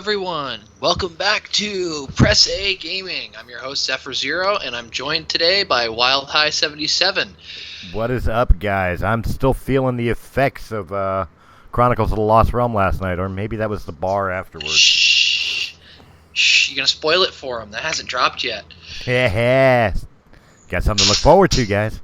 everyone. Welcome back to Press A Gaming. I'm your host, Zephyr Zero, and I'm joined today by Wild High 77. What is up, guys? I'm still feeling the effects of Chronicles of the Lost Realm last night, or maybe that was the bar afterwards. Shh. You're going to spoil it for him. That hasn't dropped yet. Yeah. Got something to look forward to, guys.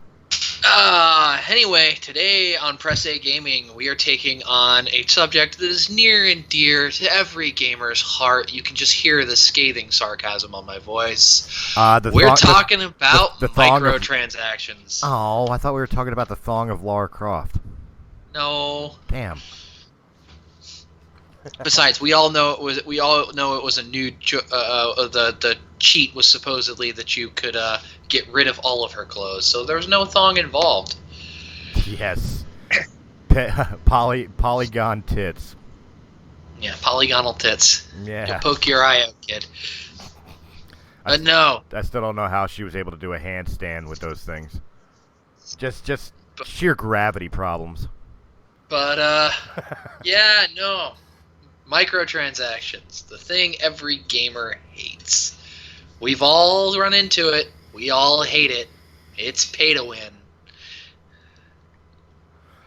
Anyway, today on Press A Gaming, we are taking on a subject that is near and dear to every gamer's heart. You can just hear the scathing sarcasm on my voice. We're talking about microtransactions. I thought we were talking about the thong of Lara Croft. No. Damn. Besides, we all know it was a new. The cheat was supposedly that you could get rid of all of her clothes, so there was no thong involved. Yes. Polygon tits. Yeah, polygonal tits. Yeah. You'll poke your eye out, kid. But no. I still don't know how she was able to do a handstand with those things. Just sheer gravity problems. But yeah, no. Microtransactions, the thing every gamer hates. We've all run into it. We all hate it. It's pay to win.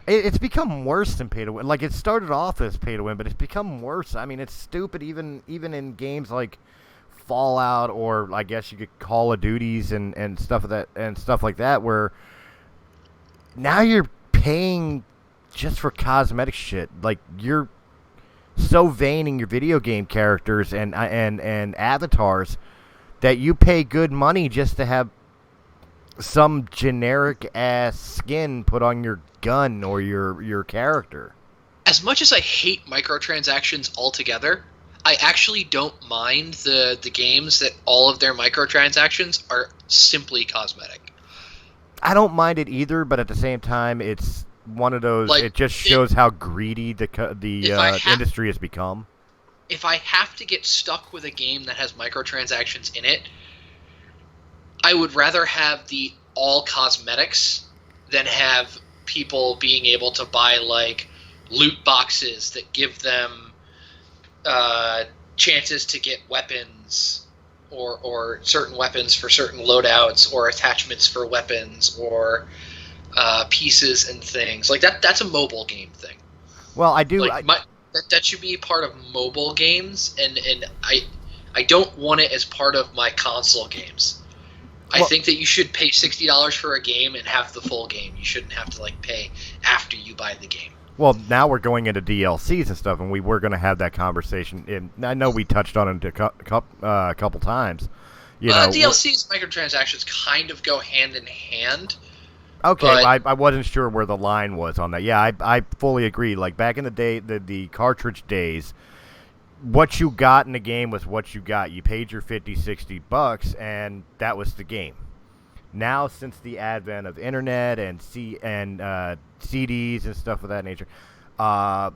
It's become worse than pay to win. Like, it started off as pay to win, but it's become worse. I mean, it's stupid even in games like Fallout, or I guess you could Call of Duties and stuff like that, where now you're paying just for cosmetic shit. Like, you're so vain in your video game characters and avatars that you pay good money just to have some generic ass skin put on your gun or your character. As much as I hate microtransactions altogether, I actually don't mind the games that all of their microtransactions are simply cosmetic. I don't mind it either, but at the same time, it's one of those. Like, it just shows how greedy the industry has become. If I have to get stuck with a game that has microtransactions in it, I would rather have the all cosmetics than have people being able to buy like loot boxes that give them chances to get weapons or certain weapons for certain loadouts or attachments for weapons or pieces and things like that. That's a mobile game thing. Well, I do. That should be part of mobile games, and I don't want it as part of my console games. I think that you should pay $60 for a game and have the full game. You shouldn't have to pay after you buy the game. Well, now we're going into DLCs and stuff, and we were going to have that conversation. And I know we touched on it a couple times. DLCs, microtransactions kind of go hand in hand. Okay, I wasn't sure where the line was on that. Yeah, I fully agree. Like, back in the day, the cartridge days, what you got in the game was what you got. You paid your $50-$60, and that was the game. Now, since the advent of internet and CDs and stuff of that nature, not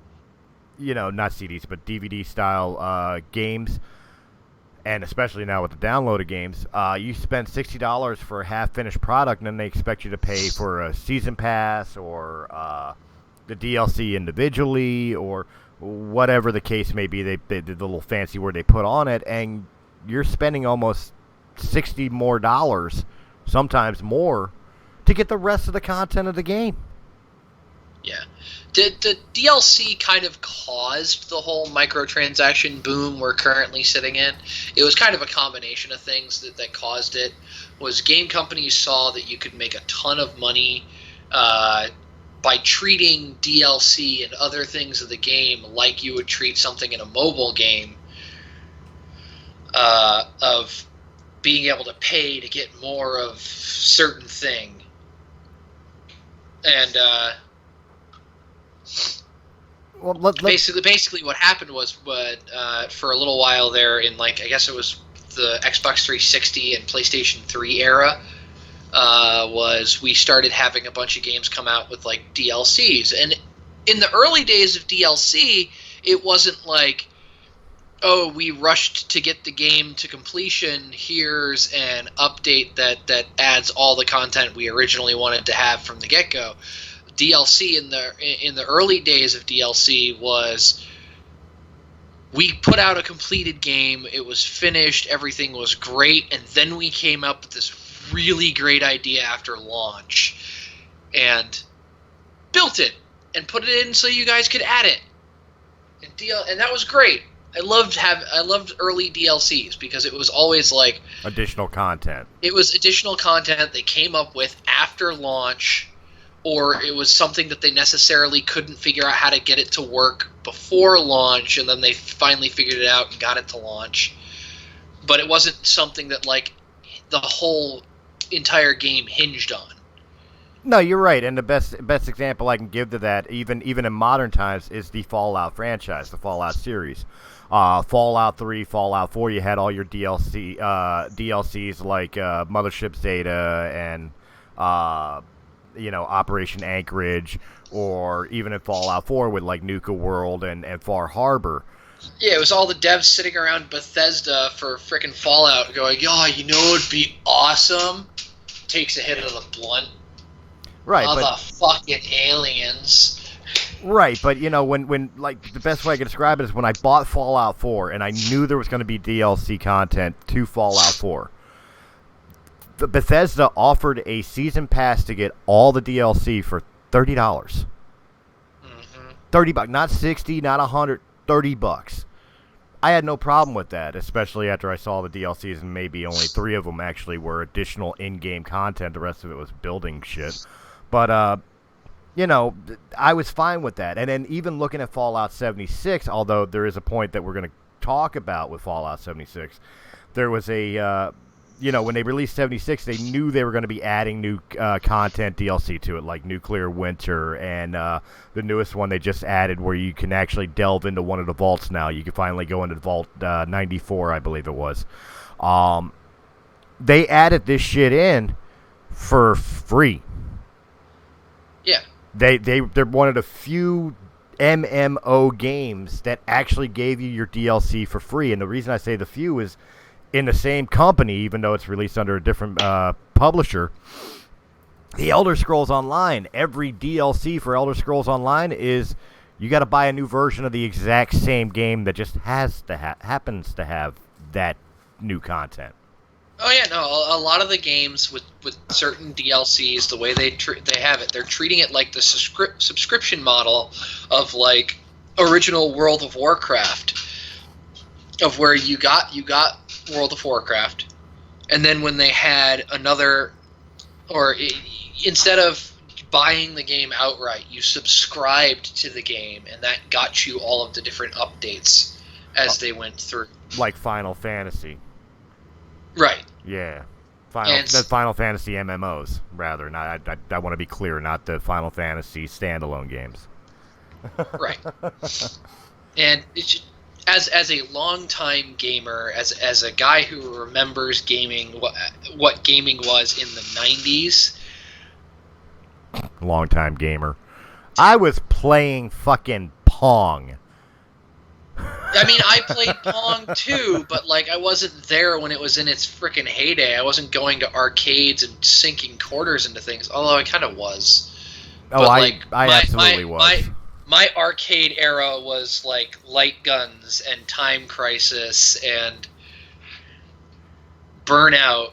CDs, but DVD-style games, and especially now with the downloaded games, you spend $60 for a half-finished product, and then they expect you to pay for a season pass or the DLC individually or whatever the case may be. They did the little fancy word they put on it, and you're spending almost $60 more, sometimes more, to get the rest of the content of the game. Yeah. The DLC kind of caused the whole microtransaction boom we're currently sitting in. It was kind of a combination of things that caused it. Was game companies saw that you could make a ton of money by treating DLC and other things of the game like you would treat something in a mobile game, of being able to pay to get more of certain thing. And basically what happened was, for a little while there in I guess it was the Xbox 360 and PlayStation 3 era, was we started having a bunch of games come out with DLCs. And in the early days of DLC, it wasn't like, oh, we rushed to get the game to completion, here's an update that adds all the content we originally wanted to have from the get-go. DLC in the early days of DLC was, we put out a completed game. It was finished. Everything was great. And then we came up with this really great idea after launch and built it and put it in so you guys could add it. And that was great. I loved early DLCs because it was always like additional content. It was additional content they came up with after launch, or it was something that they necessarily couldn't figure out how to get it to work before launch, and then they finally figured it out and got it to launch. But it wasn't something that like the whole entire game hinged on. No, you're right, and the best example I can give to that, even in modern times, is the Fallout franchise, the Fallout series. Fallout 3, Fallout 4, you had all your DLCs like Mothership Zeta and Operation Anchorage, or even in Fallout 4 with like Nuka World and Far Harbor. Yeah, it was all the devs sitting around Bethesda for frickin' Fallout going, it'd be awesome. Takes a hit of the blunt. Right, Motherfucking aliens. Right, but when like the best way I can describe it is when I bought Fallout 4 and I knew there was going to be DLC content to Fallout 4. Bethesda offered a season pass to get all the DLC for $30. Mm-hmm. $30, not 60, not 100, $30. I had no problem with that, especially after I saw the DLCs and maybe only 3 of them actually were additional in-game content. The rest of it was building shit. But, I was fine with that. And then even looking at Fallout 76, although there is a point that we're going to talk about with Fallout 76, there was a, when they released 76, they knew they were going to be adding new content DLC to it, like Nuclear Winter and the newest one they just added where you can actually delve into one of the vaults now. You can finally go into Vault 94, I believe it was. They added this shit in for free. Yeah. They're one of the few MMO games that actually gave you your DLC for free. And the reason I say the few is in the same company, even though it's released under a different publisher, the Elder Scrolls Online, every DLC for Elder Scrolls Online is you got to buy a new version of the exact same game that just happens to have that new content. Oh yeah, no. A lot of the games with certain DLCs, the way they have it, they're treating it like the subscription model of like original World of Warcraft, of where you got World of Warcraft, and then when they had another, instead of buying the game outright, you subscribed to the game, and that got you all of the different updates as they went through. Like Final Fantasy. Right. Yeah. Final Fantasy MMOs, rather. I want to be clear, not the Final Fantasy standalone games. Right. And it's, as a longtime gamer, as a guy who remembers gaming, what gaming was in the 90s. Longtime gamer. I was playing fucking Pong. I mean, I played Pong too, but like I wasn't there when it was in its frickin' heyday. I wasn't going to arcades and sinking quarters into things, although I kind of was. Oh, but, I absolutely was. My arcade era was like Light Guns and Time Crisis and Burnout.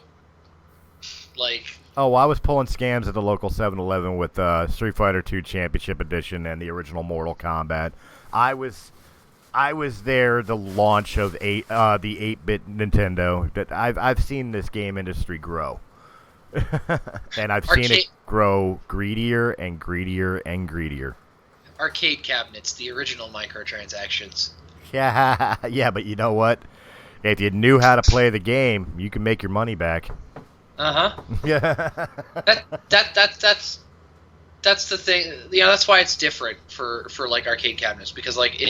Like. Oh, I was pulling scams at the local 7-Eleven with Street Fighter II Championship Edition and the original Mortal Kombat. I was there the launch of the 8-bit Nintendo. That I've seen this game industry grow, and I've seen it grow greedier and greedier and greedier. Arcade cabinets, the original microtransactions. Yeah, but you know what? If you knew how to play the game, you can make your money back. Yeah. That's the thing. That's why it's different for like arcade cabinets, because like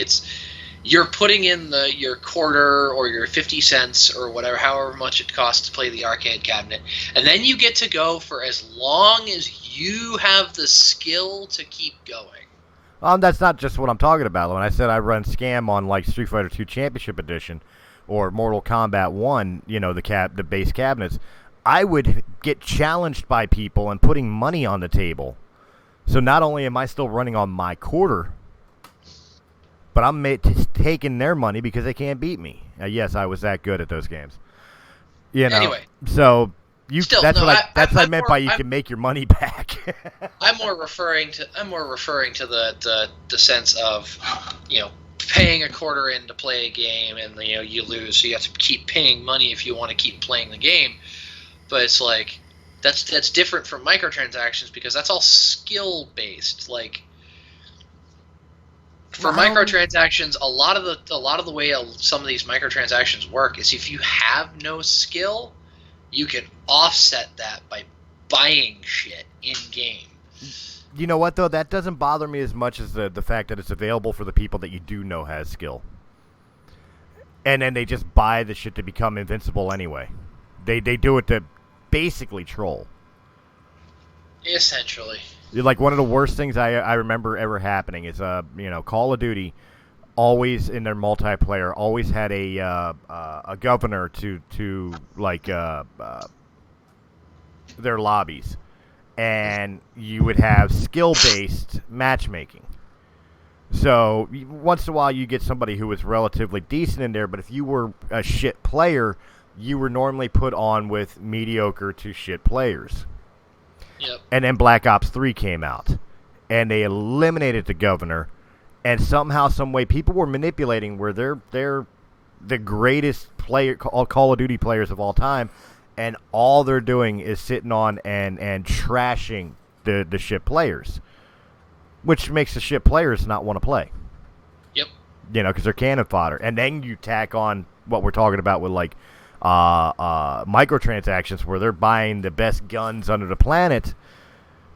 you're putting in your quarter or your 50 cents or whatever, however much it costs to play the arcade cabinet, and then you get to go for as long as you have the skill to keep going. That's not just what I'm talking about. When I said I run scam on like Street Fighter II Championship Edition or Mortal Kombat 1, the base cabinets, I would get challenged by people and putting money on the table. So not only am I still running on my quarter, but I'm taking their money because they can't beat me. Yes, I was that good at those games. You know. Anyway, so still, that's no, what I meant by you can make your money back. I'm more referring to the sense of, paying a quarter in to play a game, and you lose, so you have to keep paying money if you want to keep playing the game. But it's like that's different from microtransactions because that's all skill based. Like for microtransactions, a lot of the way some of these microtransactions work is if you have no skill, you can offset that by buying shit in game. You know what, though? That doesn't bother me as much as the fact that it's available for the people that you do know has skill. And then they just buy the shit to become invincible anyway. They do it to basically troll. Essentially. Like, one of the worst things I remember ever happening is, Call of Duty always, in their multiplayer, always had a governor to their lobbies. And you would have skill-based matchmaking. So once in a while you get somebody who was relatively decent in there, but if you were a shit player, you were normally put on with mediocre to shit players. Yep. And then Black Ops 3 came out, and they eliminated the governor, and somehow, some way, people were manipulating where they're the greatest Call of Duty players of all time, and all they're doing is sitting on and trashing the shit players, which makes the shit players not want to play. Yep. Because they're cannon fodder. And then you tack on what we're talking about with, like, microtransactions where they're buying the best guns under the planet.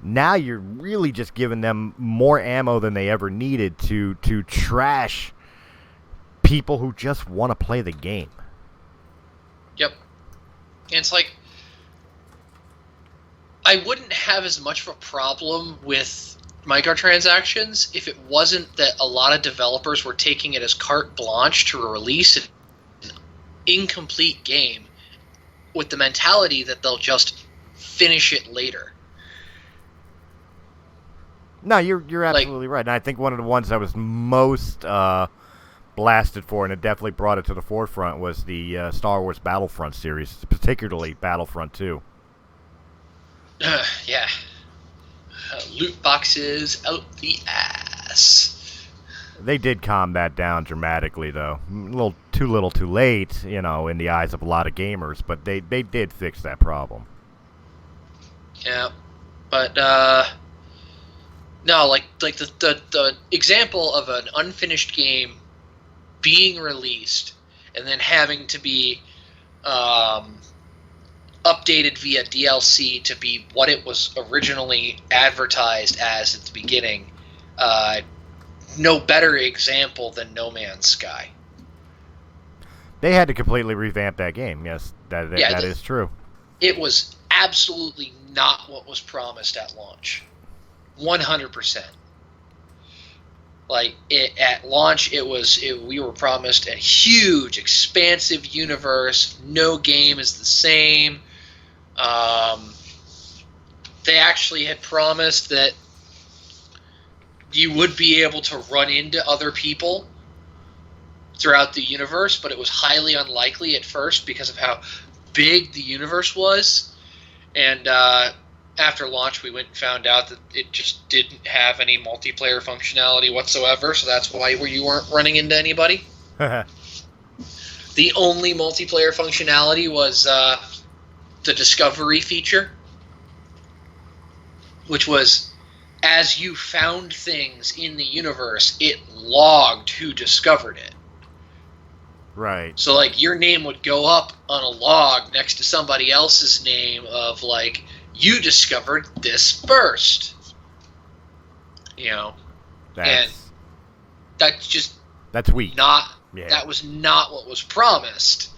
Now you're really just giving them more ammo than they ever needed to trash people who just want to play the game. Yep. And it's like, I wouldn't have as much of a problem with microtransactions if it wasn't that a lot of developers were taking it as carte blanche to release an incomplete game with the mentality that they'll just finish it later. No, you're absolutely right. And I think one of the ones I was most blasted for, and it definitely brought it to the forefront, was the Star Wars Battlefront series, particularly Battlefront 2. Yeah. Loot boxes out the ass. They did calm that down dramatically, though. Too little too late, in the eyes of a lot of gamers, but they did fix that problem. Yeah. But, no, like the example of an unfinished game being released and then having to be updated via DLC to be what it was originally advertised as at the beginning. No better example than No Man's Sky. They had to completely revamp that game. Yes, that is true. It was absolutely not what was promised at launch. 100%. Like, at launch, we were promised a huge, expansive universe. No game is the same. They actually had promised that you would be able to run into other people throughout the universe, but it was highly unlikely at first because of how big the universe was. And after launch, we went and found out that it just didn't have any multiplayer functionality whatsoever, so that's why you weren't running into anybody. The only multiplayer functionality was the discovery feature, which was as you found things in the universe, it logged who discovered it. Right. So, like, your name would go up on a log next to somebody else's name of, like, you discovered this first. And that's weak. That was not what was promised.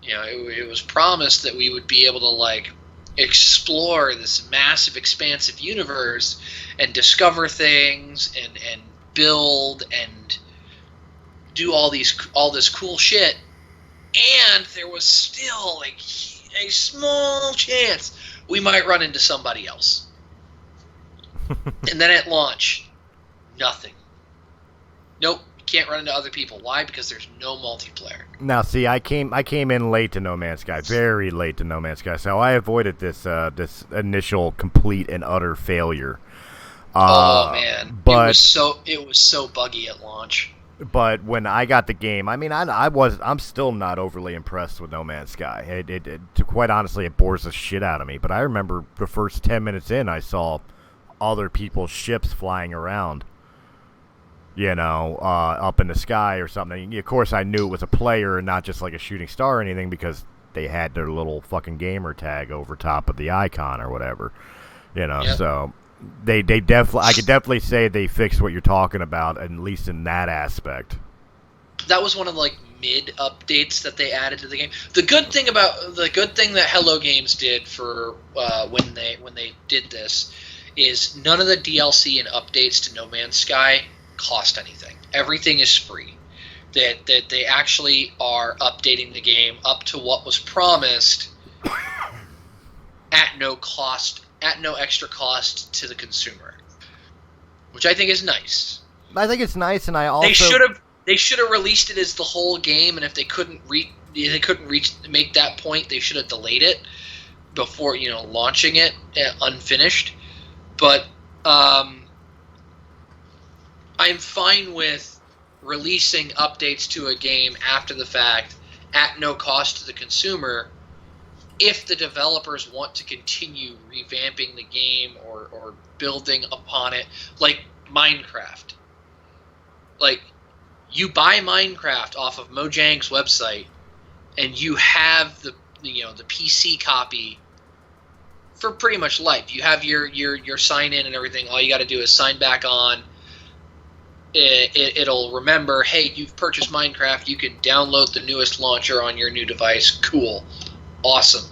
It was promised that we would be able to, like, explore this massive, expansive universe and discover things and build and do all this cool shit. And there was still, like, a small chance we might run into somebody else. And then at launch, nothing. Nope, can't run into other people. Why? Because there's no multiplayer. Now, see, I came in late to No Man's Sky, very late to No Man's Sky, so I avoided this initial complete and utter failure. Oh man, but it was so buggy at launch. But when I got the game, I mean, I'm still not overly impressed with No Man's Sky. To quite honestly, it bores the shit out of me. But I remember the first 10 minutes in, I saw other people's ships flying around, up in the sky or something. Of course, I knew it was a player and not just like a shooting star or anything because they had their little fucking gamer tag over top of the icon or whatever, Yep. So they definitely, I could definitely say they fixed what you're talking about, at least in that aspect. That was one of the mid updates that they added to the game. The good thing that Hello Games did for when they did this is none of the DLC and updates to No Man's Sky cost anything. Everything is free. That they actually are updating the game up to what was promised at no cost, at no extra cost to the consumer, which I think is nice. I think it's nice, and I also they should have released it as the whole game, and if they couldn't make that point, they should have delayed it before launching it unfinished. But I'm fine with releasing updates to a game after the fact at no cost to the consumer if the developers want to continue revamping the game or building upon it, like Minecraft. You buy Minecraft off of Mojang's website, and you have the PC copy for pretty much life. You have your sign in and everything. All you got to do is sign back on. It'll remember, hey, you've purchased Minecraft. You can download the newest launcher on your new device. Cool. Awesome.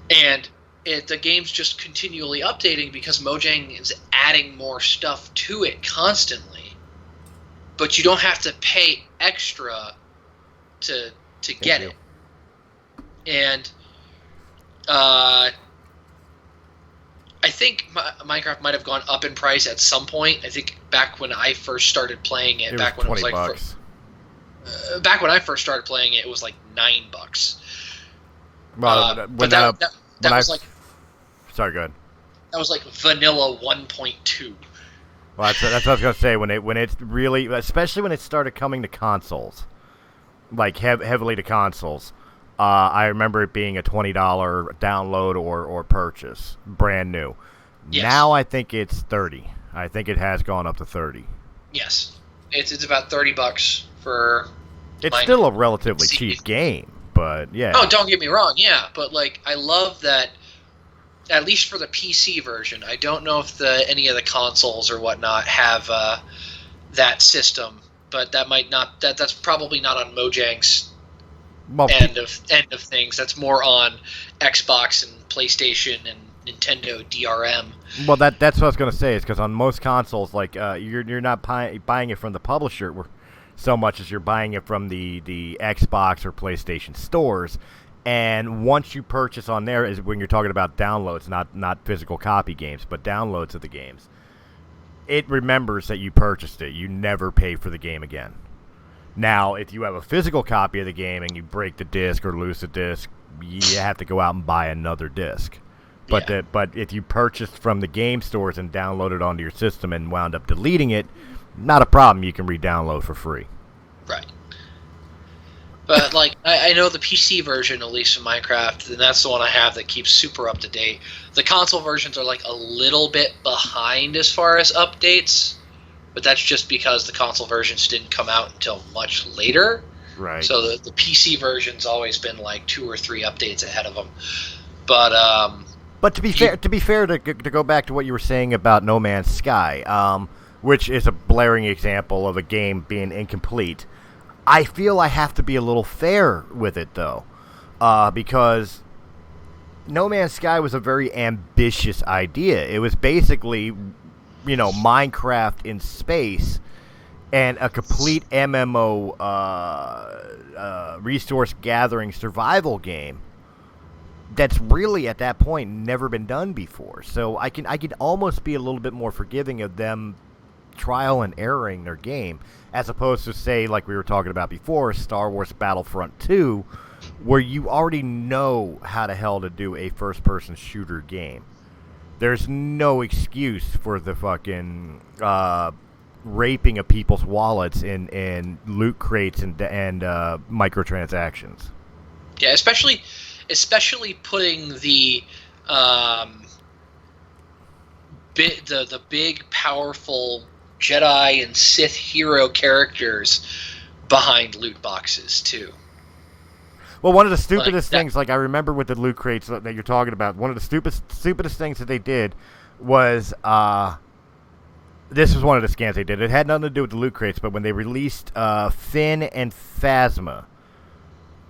And the game's just continually updating because Mojang is adding more stuff to it constantly. But you don't have to pay extra to get it. And I think Minecraft might have gone up in price at some point. I think back when I first started playing it, back when it was $20. Back when I first started playing it, it was like $9. Well, that was like. Sorry, go ahead. That was like vanilla 1.2. Well, that's what I was gonna say. When it's really, especially when it started coming to consoles, like heavily to consoles. I remember it being a $20 download or purchase, brand new. Yes. Now I think it's $30. I think it has gone up to $30. Yes, it's about $30 for. It's still a relatively cheap game, but yeah. Oh, don't get me wrong, yeah, but I love that. At least for the PC version, I don't know if any of the consoles or whatnot have that system, but that might not. That's probably not on Mojang's end of things. That's more on Xbox and PlayStation and Nintendo DRM. Well, that's what I was gonna say. Is because on most consoles, you're not buying it from the publisher so much as you're buying it from the Xbox or PlayStation stores. And once you purchase on there is when you're talking about downloads, not physical copy games, but downloads of the games. It remembers that you purchased it. You never pay for the game again. Now, if you have a physical copy of the game and you break the disc or lose the disc, you have to go out and buy another disc. But Yeah. But if you purchased from the game stores and downloaded onto your system and wound up deleting it, not a problem. You can re-download for free. Right. But I know the PC version, at least of Minecraft, and that's the one I have that keeps super up to date. The console versions are a little bit behind as far as updates, but that's just because the console versions didn't come out until much later. Right. So the PC version's always been 2 or 3 updates ahead of them. But to be fair, to go back to what you were saying about No Man's Sky, which is a blaring example of a game being incomplete. I feel I have to be a little fair with it, though, because No Man's Sky was a very ambitious idea. It was basically, Minecraft in space and a complete MMO resource gathering survival game that's really, at that point, never been done before. So I can almost be a little bit more forgiving of them trial and erroring their game, as opposed to, say, like we were talking about before, Star Wars Battlefront 2, where you already know how the hell to do a first-person shooter game. There's no excuse for the fucking raping of people's wallets in loot crates and microtransactions. Yeah, especially putting the the big, powerful Jedi and Sith hero characters behind loot boxes too. Well, one of the stupidest things, like I remember with the loot crates that you're talking about, one of the stupidest things that they did was, this was one of the scams they did. It had nothing to do with the loot crates, but when they released Finn and Phasma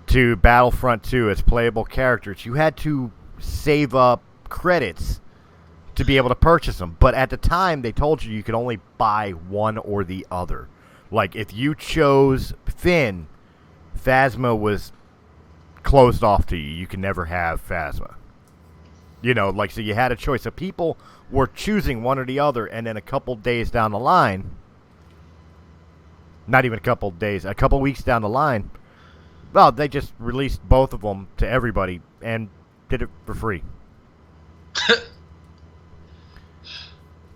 to Battlefront 2 as playable characters, you had to save up credits to be able to purchase them. But at the time, they told you could only buy one or the other. Like, if you chose Finn, Phasma was closed off to you. You can never have Phasma. You know, like, so you had a choice. So people were choosing one or the other, and then a couple days down the line, not even a couple days, a couple weeks down the line, well, they just released both of them to everybody and did it for free.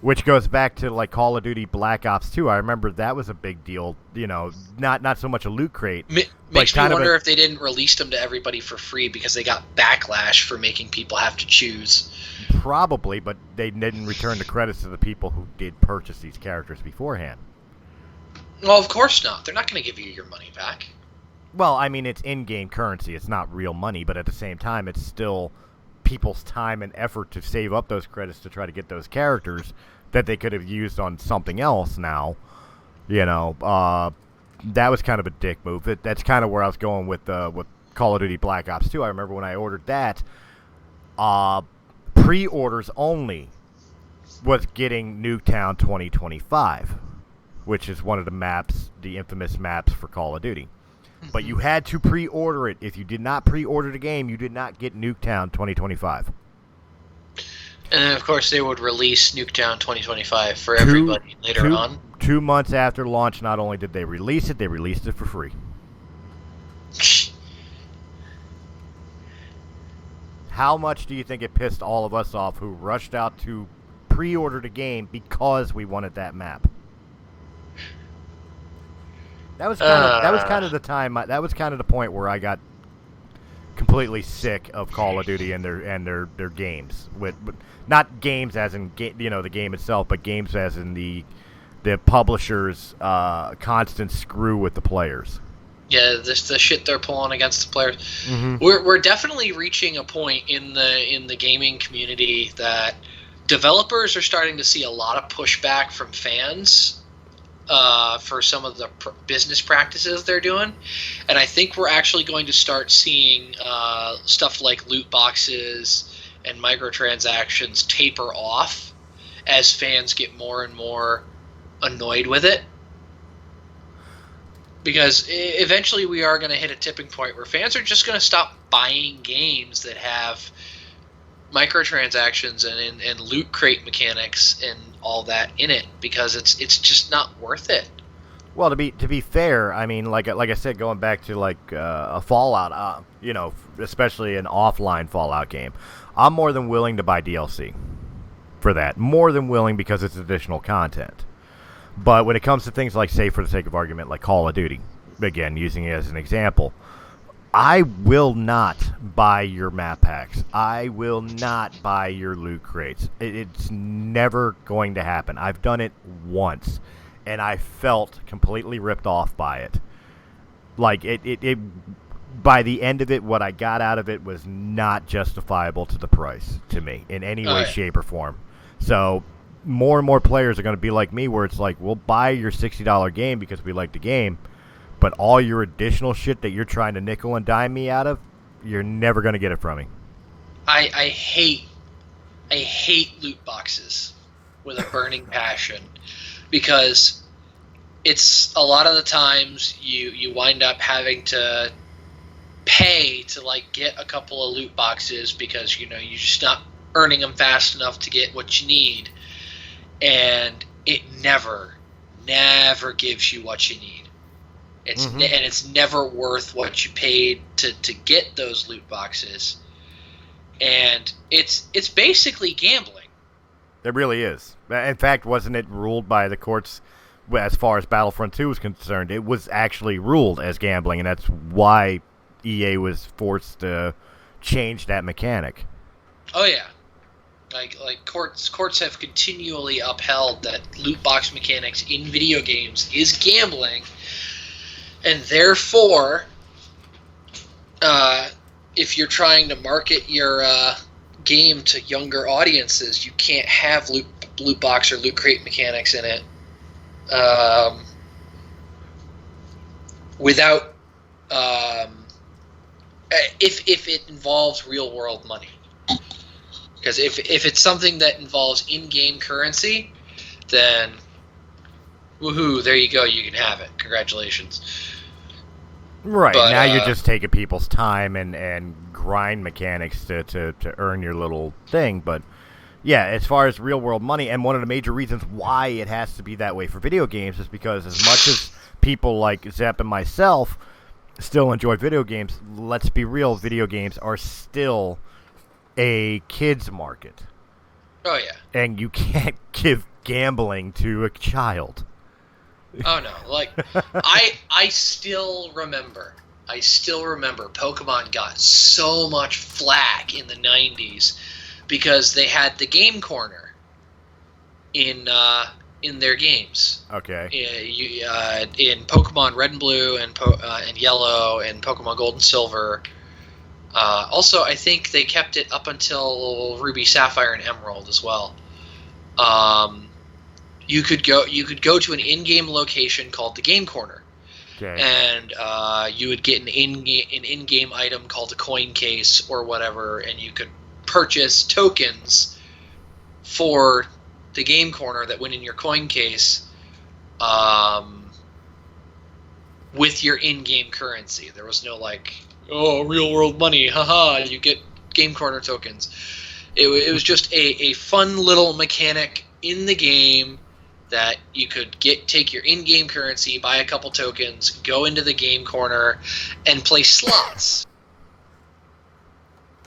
Which goes back to, like, Call of Duty Black Ops 2. I remember that was a big deal. You know, not so much a loot crate. Makes me wonder if they didn't release them to everybody for free because they got backlash for making people have to choose. Probably, but they didn't return the credits to the people who did purchase these characters beforehand. Well, of course not. They're not going to give you your money back. Well, I mean, it's in-game currency. It's not real money, but at the same time, it's still people's time and effort to save up those credits to try to get those characters that they could have used on something else now. You know, that was kind of a dick move. That's kind of where I was going with Call of Duty Black Ops 2. I remember when I ordered that, pre-orders only was getting Nuketown 2025, which is one of the maps, the infamous maps for Call of Duty. But you had to pre-order it. If you did not pre-order the game, you did not get Nuketown 2025. And then, of course, they would release Nuketown 2025 for everybody later on. 2 months after launch, not only did they release it for free. How much do you think it pissed all of us off who rushed out to pre-order the game because we wanted that map? That was kind of the time. That was kind of the point where I got completely sick of Call of Duty and their games. With not games as in the game itself, but games as in the publisher's constant screw with the players. Yeah, the shit they're pulling against the players. Mm-hmm. We're definitely reaching a point in the gaming community that developers are starting to see a lot of pushback from fans for some of the business practices they're doing, and I think we're actually going to start seeing stuff like loot boxes and microtransactions taper off as fans get more and more annoyed with it. Because eventually we are going to hit a tipping point where fans are just going to stop buying games that have microtransactions and loot crate mechanics and all that in it, because it's just not worth it. Well, to be fair, I mean, like I said, going back to like a Fallout, especially an offline Fallout game, I'm more than willing to buy DLC for that. More than willing, because it's additional content. But when it comes to things like, say, for the sake of argument, like Call of Duty, again, using it as an example, I will not buy your map packs. I will not buy your loot crates. It's never going to happen. I've done it once, and I felt completely ripped off by it. Like, it by the end of it, what I got out of it was not justifiable to the price, to me, in any way, shape, or form. So more and more players are going to be like me, where it's like, we'll buy your $60 game because we like the game, but all your additional shit that you're trying to nickel and dime me out of, you're never going to get it from me. I hate loot boxes with a burning passion, because it's a lot of the times you wind up having to pay to like get a couple of loot boxes because you're just not earning them fast enough to get what you need, and it never never gives you what you need. And it's never worth what you paid to get those loot boxes. And it's basically gambling. It really is. In fact, wasn't it ruled by the courts as far as Battlefront 2 was concerned? It was actually ruled as gambling, and that's why EA was forced to change that mechanic. Oh yeah. Like courts have continually upheld that loot box mechanics in video games is gambling, and therefore, if you're trying to market your game to younger audiences, you can't have loot box or loot crate mechanics in it without if it involves real world money. Because if it's something that involves in-game currency, then woohoo, there you go, you can have it. Congratulations. Right, but, now you're just taking people's time and grind mechanics to earn your little thing. But, yeah, as far as real-world money, and one of the major reasons why it has to be that way for video games is because as much as people like Zepp and myself still enjoy video games, let's be real, video games are still a kid's market. Oh, yeah. And you can't give gambling to a child. Oh, no. Like, I still remember Pokemon got so much flack in the 90s because they had the game corner in their games. Okay. In Pokemon Red and Blue and Yellow and Pokemon Gold and Silver. Also, I think they kept it up until Ruby, Sapphire, and Emerald as well. You could go to an in-game location called the Game Corner, okay. And you would get an in-game item called a coin case or whatever, and you could purchase tokens for the Game Corner that went in your coin case with your in-game currency. There was no real world money, haha, you get Game Corner tokens. It was just a fun little mechanic in the game that you could take your in-game currency, buy a couple tokens, go into the Game Corner, and play slots.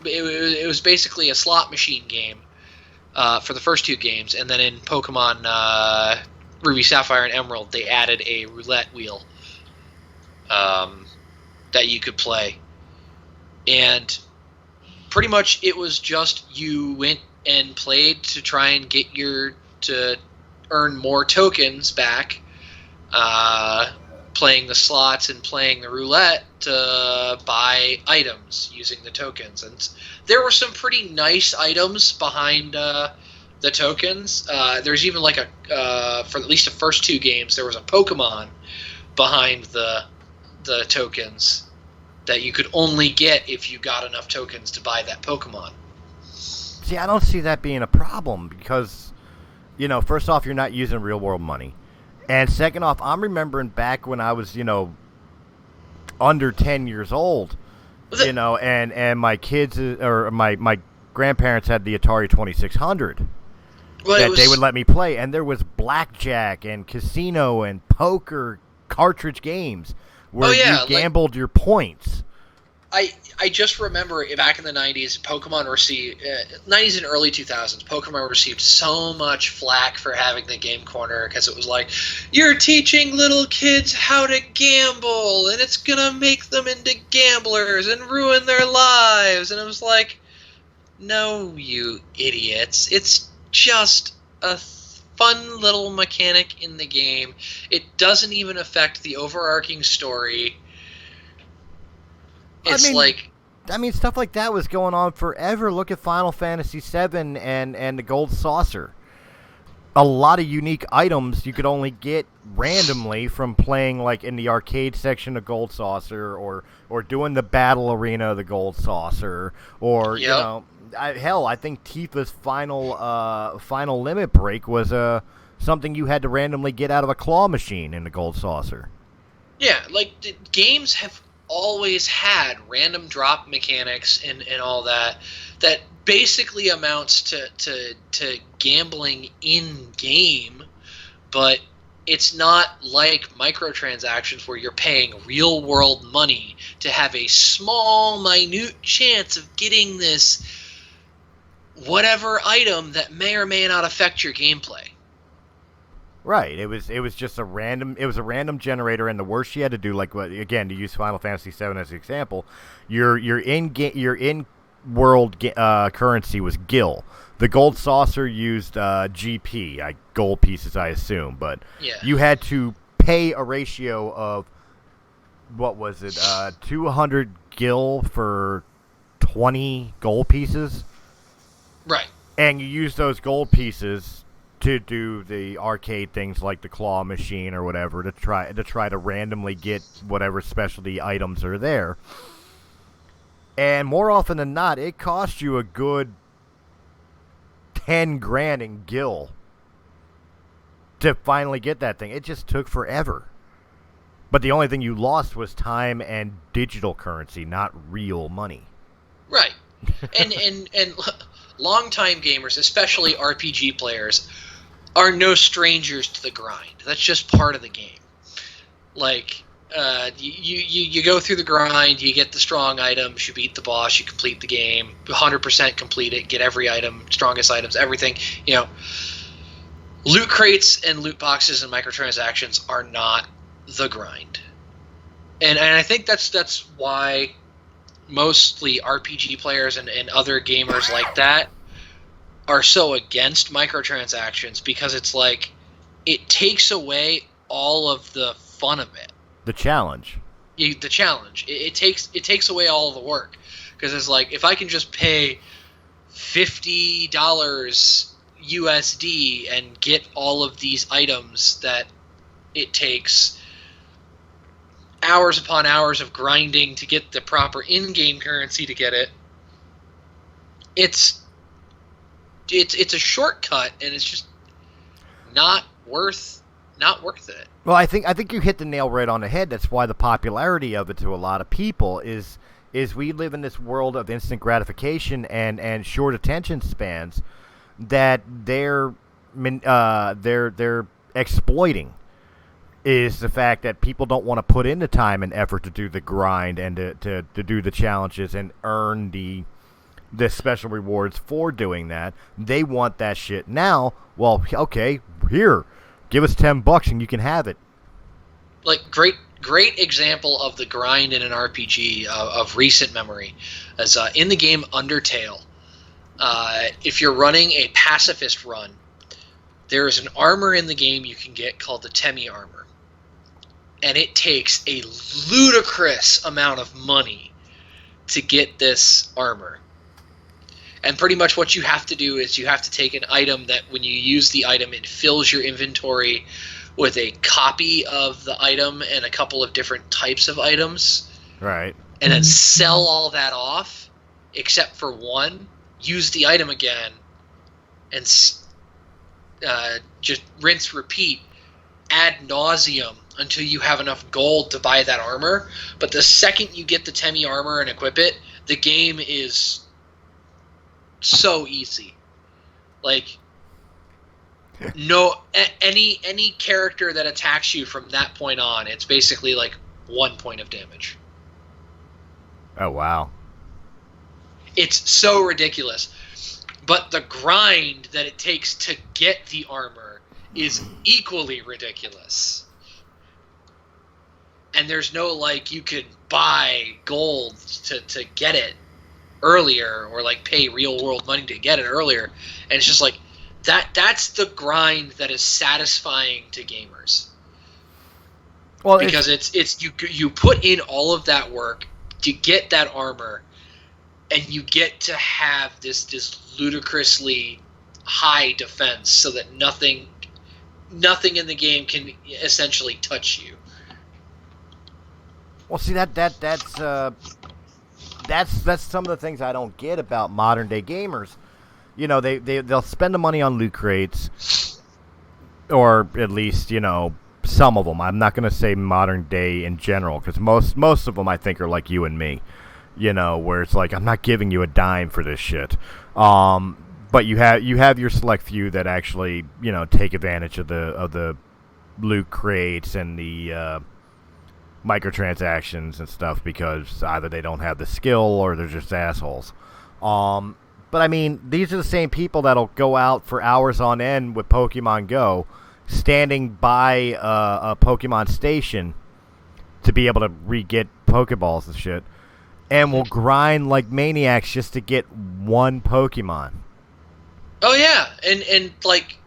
It was basically a slot machine game for the first two games, and then in Pokemon Ruby, Sapphire, and Emerald, they added a roulette wheel that you could play. And pretty much it was just you went and played to try and get to earn more tokens back, playing the slots and playing the roulette to buy items using the tokens. And there were some pretty nice items behind the tokens. There's even for at least the first two games, there was a Pokemon behind the tokens that you could only get if you got enough tokens to buy that Pokemon. See, I don't see that being a problem because, first off, you're not using real-world money. And second off, I'm remembering back when I was, under 10 years old, and my kids, or my grandparents had the Atari 2600 they would let me play. And there was blackjack and casino and poker cartridge games where you gambled your points. I just remember back in the 90s, Pokemon received 90s and early 2000s. Pokemon received so much flack for having the Game Corner because it was like, you're teaching little kids how to gamble, and it's gonna make them into gamblers and ruin their lives. And it was like, no, you idiots! It's just a fun little mechanic in the game. It doesn't even affect the overarching story. I mean, stuff like that was going on forever. Look at Final Fantasy VII and the Gold Saucer. A lot of unique items you could only get randomly from playing in the arcade section of Gold Saucer or doing the battle arena of the Gold Saucer or I think Tifa's final limit break was something you had to randomly get out of a claw machine in the Gold Saucer. Yeah, games have always had random drop mechanics and all that basically amounts to gambling in game, but it's not like microtransactions where you're paying real world money to have a small, minute chance of getting this whatever item that may or may not affect your gameplay. Right. It was just a random generator, and the worst you had to do, like, again, to use Final Fantasy VII as an example, your in world currency was gil. The gold saucer used GP, gold pieces, I assume, but you had to pay a ratio of, what was it, 200 gil for 20 gold pieces? Right. And you use those gold pieces to do the arcade things like the claw machine or whatever, to try to randomly get whatever specialty items are there. And more often than not, it cost you a good 10 grand in gil to finally get that thing. It just took forever. But the only thing you lost was time and digital currency, not real money. Right. And longtime gamers, especially RPG players, are no strangers to the grind. That's just part of the game. Like, you go through the grind, you get the strong items, you beat the boss, you complete the game, 100% complete it, get every item, strongest items, everything. Loot crates and loot boxes and microtransactions are not the grind. And I think that's why mostly RPG players and other gamers like that are so against microtransactions, because it's like, it takes away all of the fun of it. The challenge. The challenge. It takes away all of the work, because it's like, if I can just pay $50 USD and get all of these items that it takes hours upon hours of grinding to get the proper in-game currency to get it, it's a shortcut, and it's just not worth it. Well, I think you hit the nail right on the head. That's why the popularity of it to a lot of people is we live in this world of instant gratification and short attention spans that they're exploiting. Is the fact that people don't want to put in the time and effort to do the grind and to do the challenges and earn the special rewards for doing that. They want that shit now. Well, okay, here, give us $10 and you can have it. Like, great example of the grind in an RPG of recent memory is in the game Undertale. If you're running a pacifist run, there is an armor in the game you can get called the Temi armor. And it takes a ludicrous amount of money to get this armor. And pretty much what you have to do is you have to take an item that, when you use the item, it fills your inventory with a copy of the item and a couple of different types of items. Right. And then sell all that off, except for one, use the item again, and just rinse, repeat, ad nauseum, until you have enough gold to buy that armor. But the second you get the Temi armor and equip it, the game is so easy. Like, no, any character that attacks you from that point on, it's basically like 1 point of damage. Oh, wow. It's so ridiculous. But the grind that it takes to get the armor is equally ridiculous. And there's no, like, you could buy gold to get it earlier, or like pay real world money to get it earlier. And it's just like, that's the grind that is satisfying to gamers. Well, because it's you put in all of that work to get that armor, and you get to have this ludicrously high defense, so that nothing in the game can essentially touch you. Well, see, that's some of the things I don't get about modern day gamers. You know, they'll spend the money on loot crates, or at least, you know, some of them. I'm not going to say modern day in general, because most of them I think are like you and me. You know, where it's like, I'm not giving you a dime for this shit. But you have your select few that actually, you know, take advantage of the loot crates and the microtransactions and stuff because either they don't have the skill or they're just assholes. But I mean, these are the same people that'll go out for hours on end with Pokemon Go, standing by a Pokemon station to be able to re-get Pokeballs and shit, and will grind like maniacs just to get one Pokemon. Oh yeah, and like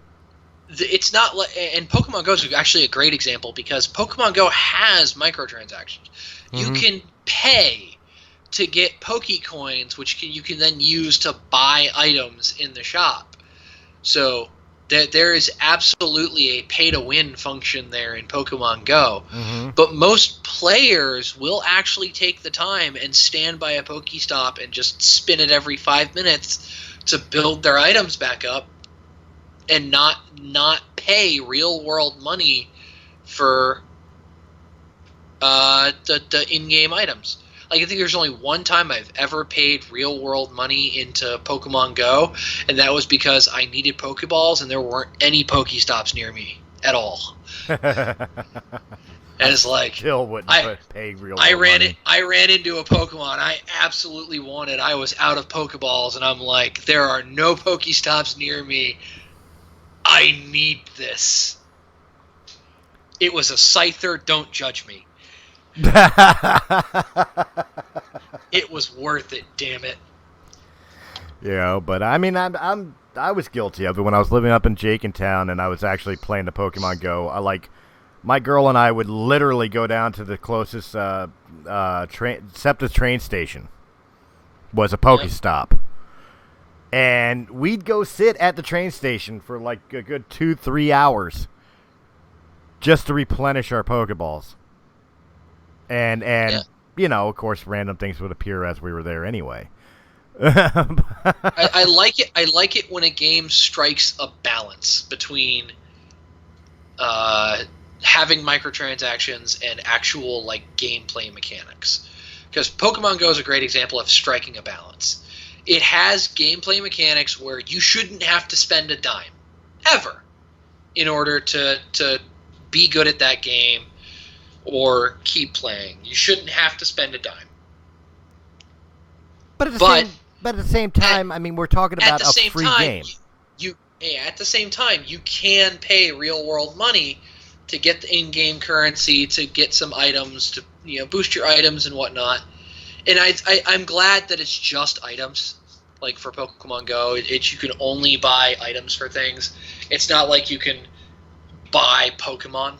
it's not like, and Pokemon Go is actually a great example because Pokemon Go has microtransactions. You can pay to get Pokecoins, which you can then use to buy items in the shop. So there is absolutely a pay-to-win function there in Pokemon Go. But most players will actually take the time and stand by a Pokestop and just spin it every 5 minutes to build their items back up and not pay real-world money for the in-game items. Like, I think there's only one time I've ever paid real-world money into Pokemon Go, and that was because I needed Pokeballs, and there weren't any Pokestops near me at all. And it's like, Still wouldn't pay real I ran money. I ran into a Pokemon I absolutely wanted. I was out of Pokeballs, and I'm like, there are no Pokestops near me. I need this. It was a Scyther. Don't judge me. It was worth it, damn it. Yeah, but I mean, I was guilty of it when I was living up in Jenkintown and I was actually playing the Pokemon Go. My girl and I would literally go down to the closest SEPTA train station. Was a Pokestop. And we'd go sit at the train station for like a good 2-3 hours just to replenish our Pokeballs. And you know, of course, random things would appear as we were there anyway. I like it. I like it when a game strikes a balance between having microtransactions and actual like gameplay mechanics. Because Pokemon Go is a great example of striking a balance. It has gameplay mechanics where you shouldn't have to spend a dime ever in order to be good at that game or keep playing. You shouldn't have to spend a dime. But at the same time, I mean, we're talking about a free game. At the same time, you can pay real-world money to get the in-game currency, to get some items, to boost your items and whatnot. And I'm glad that it's just items. Like for Pokemon Go, you can only buy items for things. It's not like you can buy Pokemon.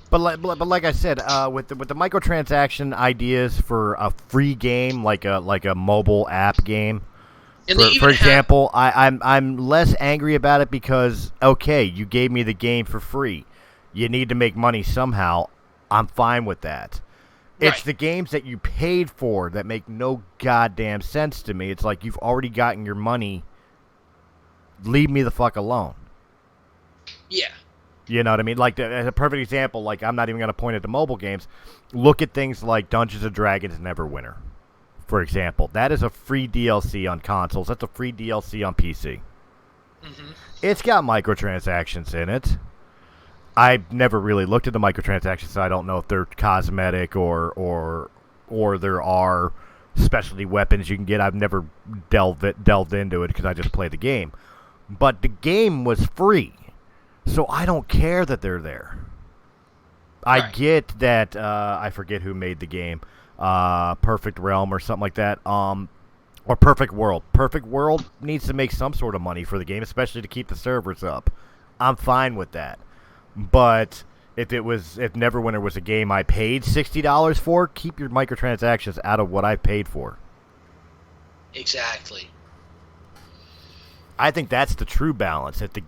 But like I said, with the microtransaction ideas for a free game, like a mobile app game, for example, I'm less angry about it because okay, you gave me the game for free. You need to make money somehow. I'm fine with that. It's right. The games that you paid for that make no goddamn sense to me. It's like you've already gotten your money. Leave me the fuck alone. Yeah. You know what I mean? Like, as a perfect example, like, I'm not even going to point at the mobile games. Look at things like Dungeons & Dragons Neverwinter, for example. That is a free DLC on consoles. That's a free DLC on PC. Mm-hmm. It's got microtransactions in it. I've never really looked at the microtransactions, so I don't know if they're cosmetic or there are specialty weapons you can get. I've never delved into it because I just play the game. But the game was free. So I don't care that they're there. I get that, I forget who made the game, Perfect Realm or something like that, or Perfect World. Perfect World needs to make some sort of money for the game, especially to keep the servers up. I'm fine with that. But if Neverwinter was a game I paid $60 for, keep your microtransactions out of what I paid for. Exactly. I think that's the true balance. If you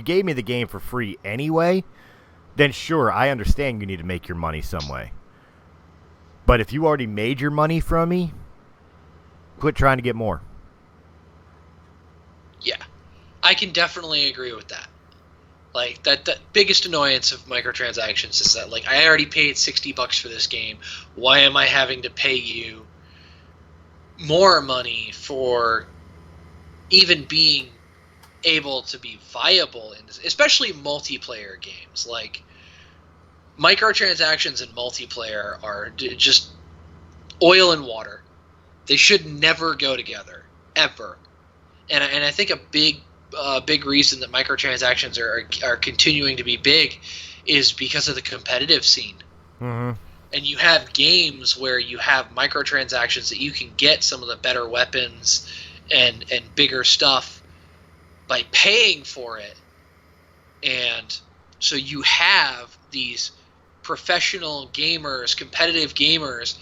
gave me the game for free anyway, then sure, I understand you need to make your money some way. But if you already made your money from me, quit trying to get more. Yeah, I can definitely agree with that. Like, the biggest annoyance of microtransactions is that, like, I already paid $60 for this game. Why am I having to pay you more money for even being able to be viable in this, especially multiplayer games. Like, microtransactions in multiplayer are just oil and water. They should never go together, ever. And I think a big reason that microtransactions are continuing to be big is because of the competitive scene. Mm-hmm. And you have games where you have microtransactions that you can get some of the better weapons and bigger stuff by paying for it. And so you have these professional gamers, competitive gamers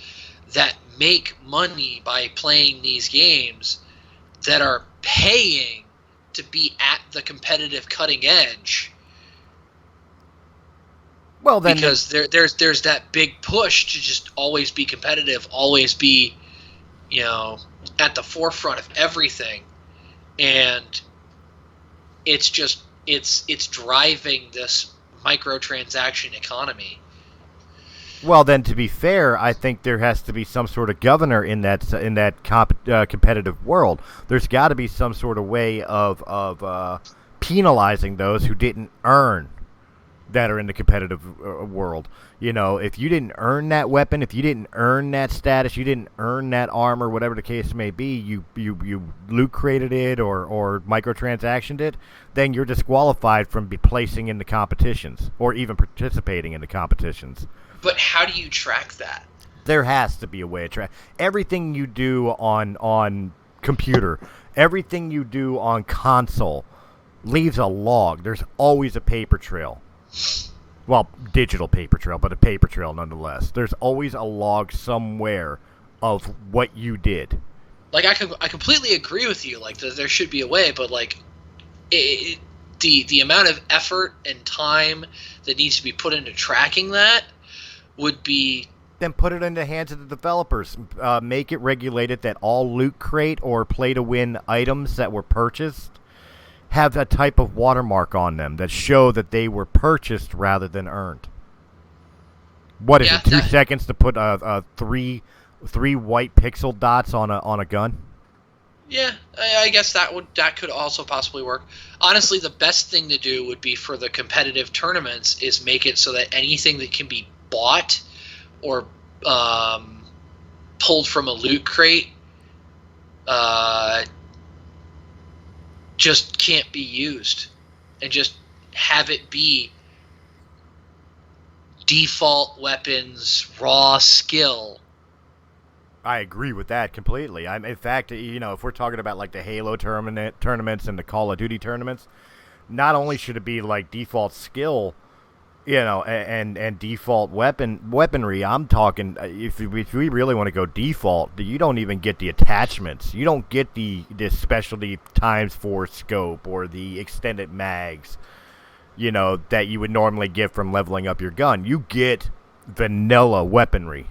that make money by playing these games that are paying to be at the competitive cutting edge. Well, then because there's that big push to just always be competitive, always be, at the forefront of everything, and it's just it's driving this microtransaction economy. Well, then, to be fair, I think there has to be some sort of governor in that competitive world. There's got to be some sort of way of penalizing those who didn't earn that are in the competitive world. If you didn't earn that weapon, if you didn't earn that status, you didn't earn that armor, whatever the case may be, you loot crated it or microtransactioned it, then you're disqualified from placing in the competitions or even participating in the competitions. But how do you track that? There has to be a way to track everything you do on computer, everything you do on console leaves a log. There's always a paper trail. Well, digital paper trail, but a paper trail nonetheless. There's always a log somewhere of what you did. Like, I completely agree with you. Like, there should be a way, but like, the amount of effort and time that needs to be put into tracking that would be. Then put it in the hands of the developers. Make it regulated that all loot crate or play to win items that were purchased have a type of watermark on them that show that they were purchased rather than earned. What is it? 2 seconds to put three white pixel dots on a gun? Yeah, I guess that could also possibly work. Honestly, the best thing to do would be for the competitive tournaments is make it so that anything that can be bought or pulled from a loot crate just can't be used, and just have it be default weapons, raw skill. I agree with that completely. In fact, if we're talking about like the Halo tournaments and the Call of Duty tournaments, not only should it be like default skill, and default weaponry. I'm talking if we really want to go default, you don't even get the attachments. You don't get the specialty ×4 scope or the extended mags, that you would normally get from leveling up your gun. You get vanilla weaponry,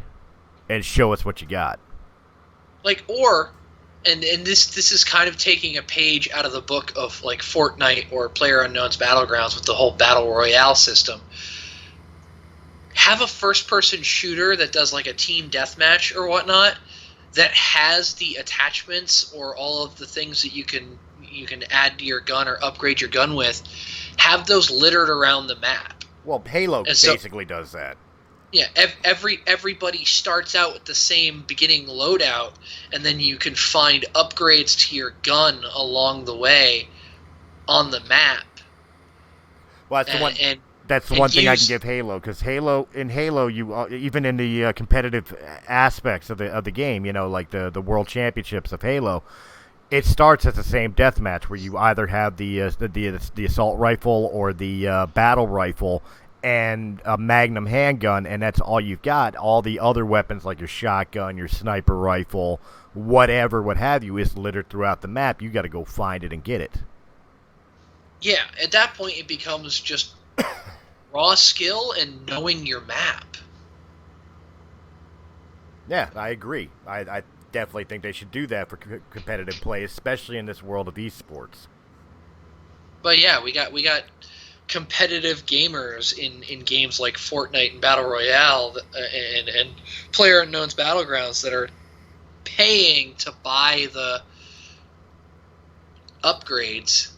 and show us what you got. And this is kind of taking a page out of the book of like Fortnite or PlayerUnknown's Battlegrounds with the whole battle royale system. Have a first-person shooter that does like a team deathmatch or whatnot that has the attachments or all of the things that you can add to your gun or upgrade your gun with. Have those littered around the map. Well, Halo basically does that. Yeah, everybody starts out with the same beginning loadout, and then you can find upgrades to your gun along the way on the map. Well, that's the one thing I can give Halo, because Halo, you even in the competitive aspects of the game, like the World Championships of Halo, it starts as the same deathmatch where you either have the assault rifle or the battle rifle and a Magnum handgun, and that's all you've got. All the other weapons, like your shotgun, your sniper rifle, whatever, what have you, is littered throughout the map. You got to go find it and get it. Yeah, at that point it becomes just raw skill and knowing your map. Yeah, I agree. I definitely think they should do that for competitive play, especially in this world of esports. But yeah, we got competitive gamers in games like Fortnite and Battle Royale and PlayerUnknown's Battlegrounds that are paying to buy the upgrades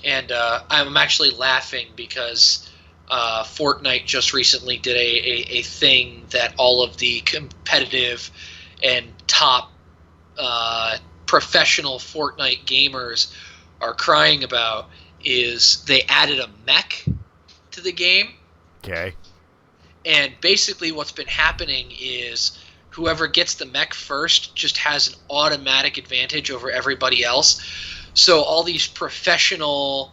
and I'm actually laughing because Fortnite just recently did a thing that all of the competitive and top professional Fortnite gamers are crying about. Is they added a mech to the game. Okay. And basically what's been happening is whoever gets the mech first just has an automatic advantage over everybody else. So all these professional,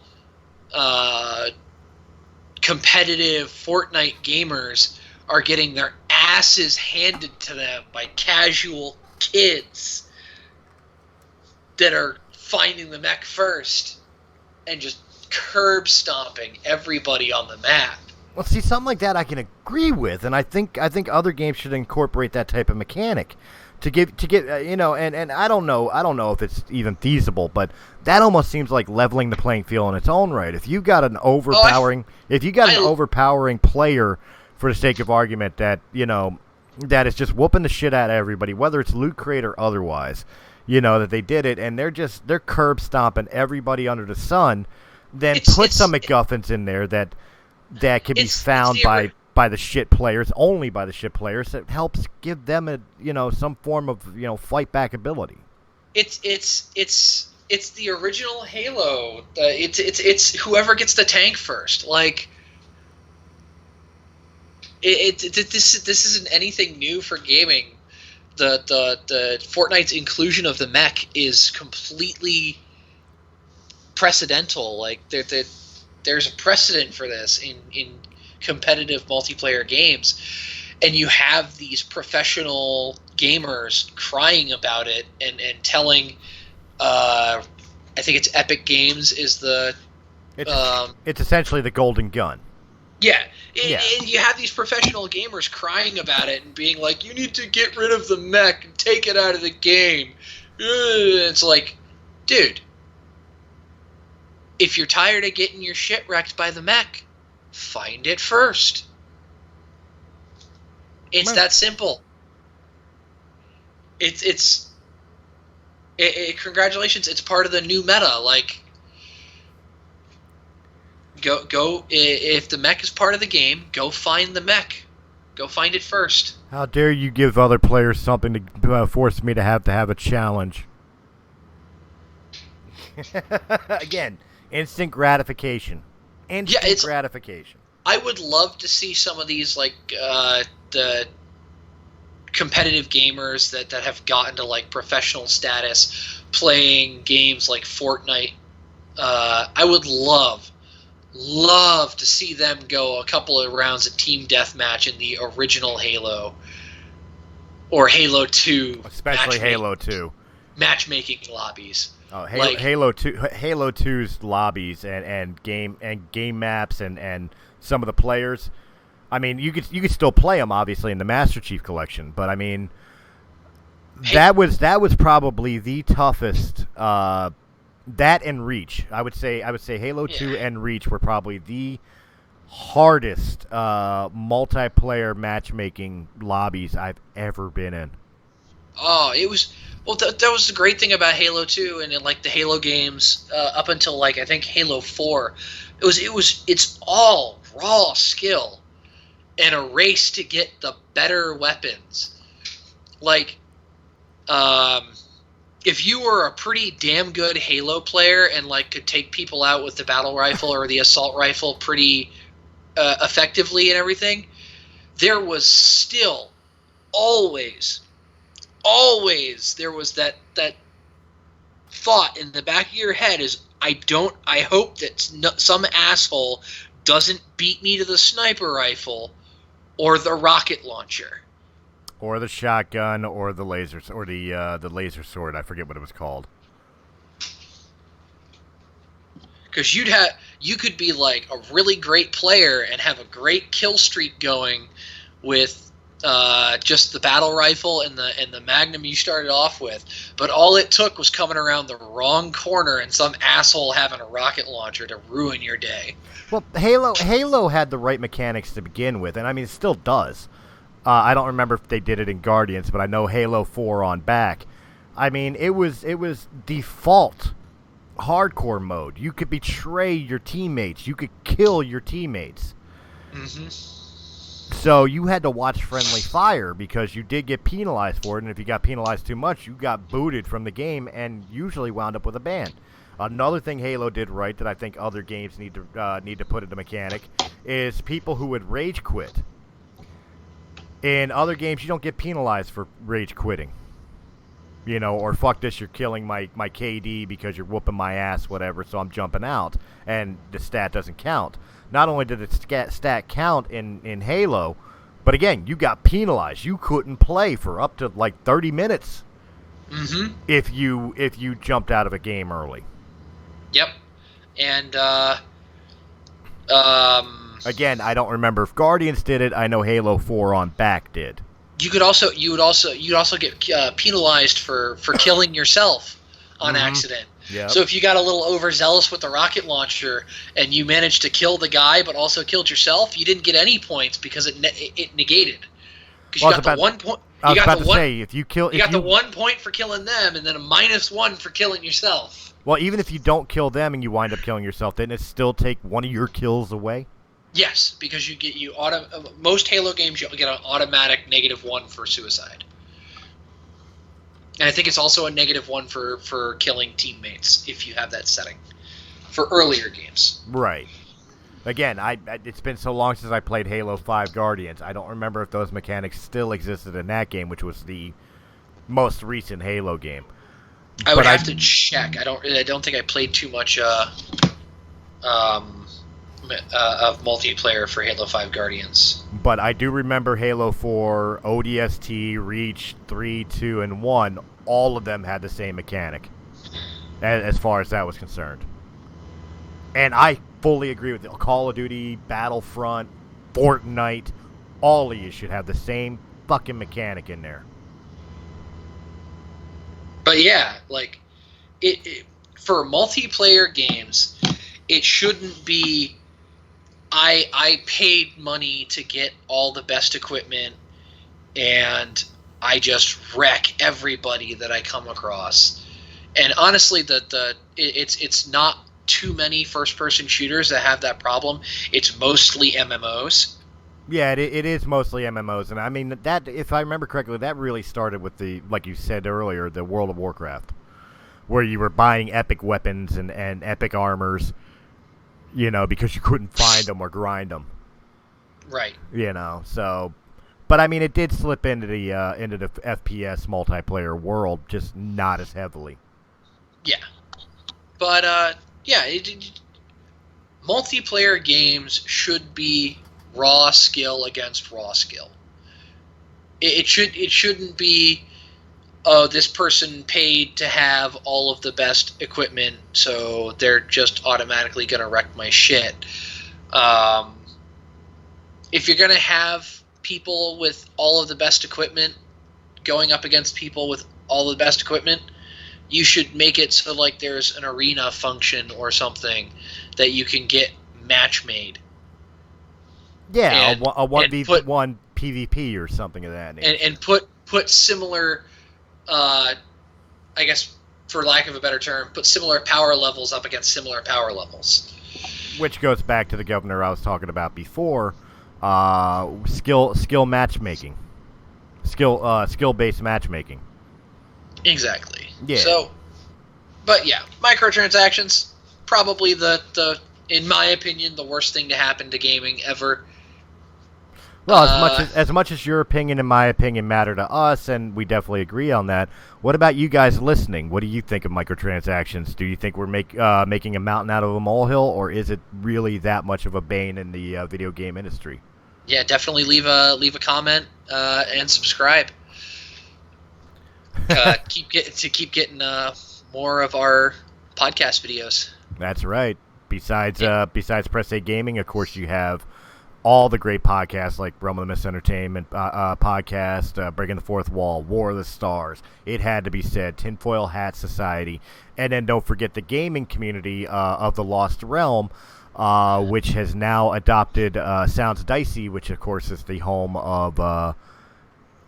competitive Fortnite gamers are getting their asses handed to them by casual kids that are finding the mech first and just curb stomping everybody on the map. Well, see, something like that I can agree with, and I think other games should incorporate that type of mechanic to get and I don't know if it's even feasible, but that almost seems like leveling the playing field in its own right. If you got an overpowering player, for the sake of argument, that that is just whooping the shit out of everybody, whether it's Loot Crate or otherwise, that they did it and they're curb stomping everybody under the sun, then put some MacGuffins in there that can be found by the shit players, only by the shit players. That helps give them some form of fight back ability. It's the original Halo. It's whoever gets the tank first. Like this isn't anything new for gaming. The Fortnite's inclusion of the mech is completely precedental. Like there's a precedent for this in competitive multiplayer games, and you have these professional gamers crying about it and telling I think it's Epic Games is the it's essentially the golden gun. Yeah. And you have these professional gamers crying about it and being like, you need to get rid of the mech and take it out of the game. It's like, dude, if you're tired of getting your shit wrecked by the mech, find it first. It's that simple. Congratulations, it's part of the new meta. Like, go if the mech is part of the game, go find the mech. Go find it first. How dare you give other players something to force me to have a challenge? Again, instant gratification. Gratification. I would love to see some of these, like, the competitive gamers that have gotten to, like, professional status playing games like Fortnite. I would love to see them go a couple of rounds of team deathmatch in the original Halo or Halo 2. Especially Halo 2. Matchmaking lobbies. Oh, Halo 2's lobbies and game maps and some of the players. I mean, you could still play them obviously in the Master Chief Collection, but I mean, that was probably the toughest. That and Reach, I would say Halo 2 and Reach were probably the hardest multiplayer matchmaking lobbies I've ever been in. Oh, it was. Well, that was the great thing about Halo 2 and in, like, the Halo games up until, like, I think Halo 4. It's all raw skill and a race to get the better weapons. Like, if you were a pretty damn good Halo player and, like, could take people out with the battle rifle or the assault rifle pretty effectively and everything, there was still always there was that thought in the back of your head is, I hope that some asshole doesn't beat me to the sniper rifle or the rocket launcher or the shotgun or the laser or the laser sword. I forget what it was called. Because you could be like a really great player and have a great kill streak going with just the battle rifle and the Magnum you started off with, but all it took was coming around the wrong corner and some asshole having a rocket launcher to ruin your day. Well, Halo had the right mechanics to begin with, and I mean it still does. I don't remember if they did it in Guardians, but I know Halo 4 on back. I mean it was default hardcore mode. You could betray your teammates. You could kill your teammates. Mm-hmm. So you had to watch friendly fire because you did get penalized for it, and if you got penalized too much, you got booted from the game and usually wound up with a ban. Another thing Halo did right that I think other games need to put into mechanic is people who would rage quit. In other games, you don't get penalized for rage quitting. You know, or fuck this, you're killing my KD because you're whooping my ass, whatever, so I'm jumping out, and the stat doesn't count. Not only did the stat count in Halo, but again, you got penalized. You couldn't play for up to like 30 minutes if you jumped out of a game early. Yep. And again, I don't remember if Guardians did it. I know Halo 4 on back did. You'd also get penalized for killing yourself on accident. Yep. So if you got a little overzealous with the rocket launcher and you managed to kill the guy but also killed yourself, you didn't get any points because it negated. Because you got the 1 point. I was about to say, if you kill, you got the 1 point for killing them, and then a -1 for killing yourself. Well, even if you don't kill them and you wind up killing yourself, didn't it still take one of your kills away? Yes, because most Halo games you'll get an automatic -1 for suicide, and I think it's also a -1 for killing teammates if you have that setting for earlier games. Right. Again, it's been so long since I played Halo 5 Guardians. I don't remember if those mechanics still existed in that game, which was the most recent Halo game. I would have to check. I don't think I played too much of multiplayer for Halo 5 Guardians. But I do remember Halo 4, ODST, Reach, 3, 2, and 1. All of them had the same mechanic, as far as that was concerned. And I fully agree with you. Call of Duty, Battlefront, Fortnite, all of you should have the same fucking mechanic in there. But yeah, like, it for multiplayer games, it shouldn't be, I paid money to get all the best equipment, and I just wreck everybody that I come across. And honestly, it's not too many first-person shooters that have that problem. It's mostly MMOs. Yeah, it is mostly MMOs, and I mean that. If I remember correctly, that really started with like you said earlier, the World of Warcraft, where you were buying epic weapons and epic armors, you know, because you couldn't find them or grind them. Right. You know, so, but I mean, it did slip into the FPS multiplayer world, just not as heavily. Yeah, but multiplayer games should be raw skill against raw skill. It shouldn't be, oh, this person paid to have all of the best equipment, so they're just automatically going to wreck my shit. If you're going to have people with all of the best equipment going up against people with all the best equipment, you should make it so like there's an arena function or something that you can get match made. Yeah, a 1v1 PvP or something of that nature. And put similar, I guess, for lack of a better term, put similar power levels up against similar power levels. Which goes back to the governor I was talking about before, skill matchmaking, skill-based matchmaking. Exactly. Yeah. So, but yeah, microtransactions, probably the in my opinion, the worst thing to happen to gaming ever. Well, as much as your opinion and my opinion matter to us, and we definitely agree on that, what about you guys listening? What do you think of microtransactions? Do you think we're making a mountain out of a molehill, or is it really that much of a bane in the video game industry? Yeah, definitely leave a comment and subscribe. Keep getting more of our podcast videos. That's right. Besides Press A Gaming, of course, you have all the great podcasts like Realm of the Mist Entertainment podcast, Breaking the Fourth Wall, War of the Stars, It Had to Be Said, Tinfoil Hat Society, and then don't forget the gaming community of the Lost Realm, which has now adopted Sounds Dicey, which of course is the home of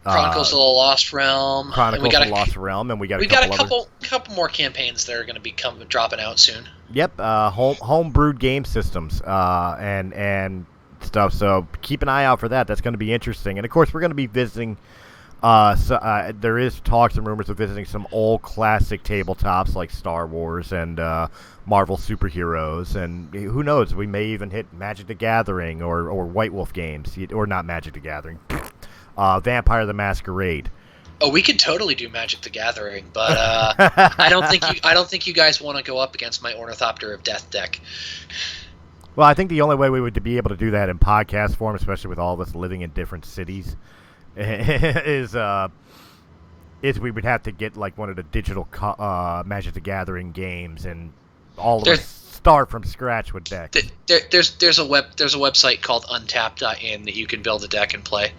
Chronicles of the Lost Realm. Chronicles of the Lost Realm, and we got a couple more campaigns that are going to be dropping out soon. Yep, home brewed game systems and stuff. So keep an eye out for that. That's going to be interesting. And of course, we're going to be visiting. There is talks and rumors of visiting some old classic tabletops like Star Wars and Marvel superheroes, and who knows? We may even hit Magic the Gathering or White Wolf games, or not Magic the Gathering, Vampire the Masquerade. Oh, we could totally do Magic the Gathering, but I don't think you guys want to go up against my Ornithopter of Death deck. Well, I think the only way we would be able to do that in podcast form, especially with all of us living in different cities, is we would have to get like one of the digital Magic the Gathering games and all of us start from scratch with decks. There's a website called Untapped.in that you can build a deck and play,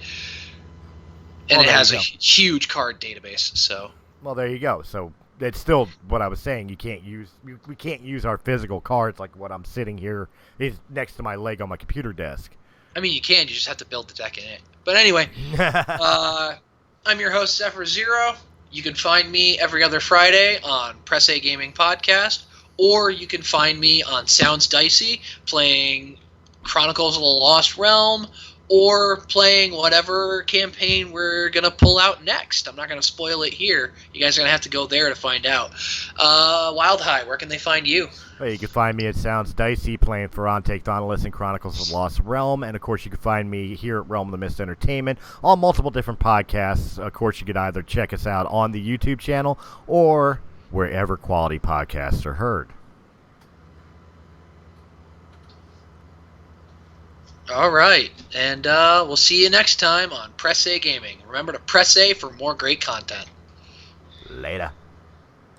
and it has a huge card database. So well, there you go. So it's still what I was saying. We can't use our physical cards like what I'm sitting here is next to my leg on my computer desk. I mean, you can. You just have to build the deck in it. But anyway, I'm your host, Zephyr Zero. You can find me every other Friday on Press A Gaming Podcast, or you can find me on Sounds Dicey playing Chronicles of the Lost Realm, or playing whatever campaign we're going to pull out next. I'm not going to spoil it here. You guys are going to have to go there to find out. Wild High, where can they find you? Well, you can find me at Sounds Dicey playing Ferrante Thanalis and Chronicles of the Lost Realm. And, of course, you can find me here at Realm of the Mist Entertainment on multiple different podcasts. Of course, you could either check us out on the YouTube channel or wherever quality podcasts are heard. All right, and we'll see you next time on Press A Gaming. Remember to press A for more great content. Later.